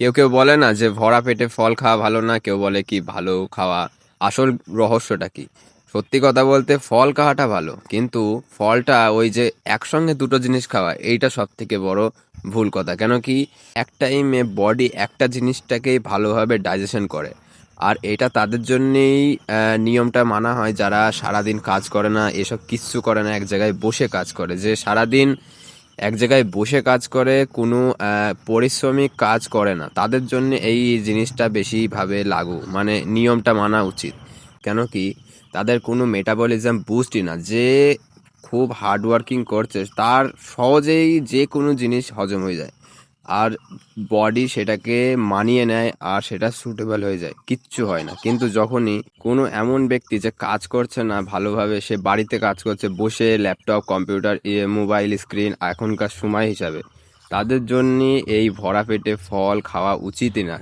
কেউ বলে না যে ভরা পেটে ফল খাওয়া ভালো না, কেউ বলে কি ভালো খাওয়া। আসল রহস্যটা কি? সত্যি কথা বলতে ফল খাওয়াটা ভালো, কিন্তু ফলটা ওই যে একসঙ্গে দুটো জিনিস খাওয়া এইটা সব থেকে বড় ভুল কথা। কেন কি, এক টাইমে বডি একটা জিনিসটাকেই ভালোভাবে ডাইজেশন করে। আর এটা তাদের জন্যেই নিয়মটা মানা হয় যারা সারাদিন কাজ করে না, এসব কিচ্ছু করে না, এক জায়গায় বসে কাজ করে। যে সারাদিন এক জায়গায় বসে কাজ করে, কোনো পরিশ্রমিক কাজ করে না, তাদের জন্য এই জিনিসটা বেশিভাবে লাগু, মানে নিয়মটা মানা উচিত। কেন কি, তাদের কোনো মেটাবলিজম বুস্টই না। যে খুব হার্ড ওয়ার্কিং করছে তার সহজেই যে কোনো জিনিস হজম হয়ে যায়, আর বডি সেটাকে মানিয়ে নেয়, আর সেটা সুটেবল হয়ে যায়, কিচ্ছু হয় না। কিন্তু যখনই কোনো এমন ব্যক্তি যে কাজ করছে না ভালোভাবে, সে বাড়িতে কাজ করছে বসে, ল্যাপটপ, কম্পিউটার, মোবাইল স্ক্রিন, এখনকার সময় হিসাবে তাদের জন্য এই ভরা পেটে ফল খাওয়া উচিতই না।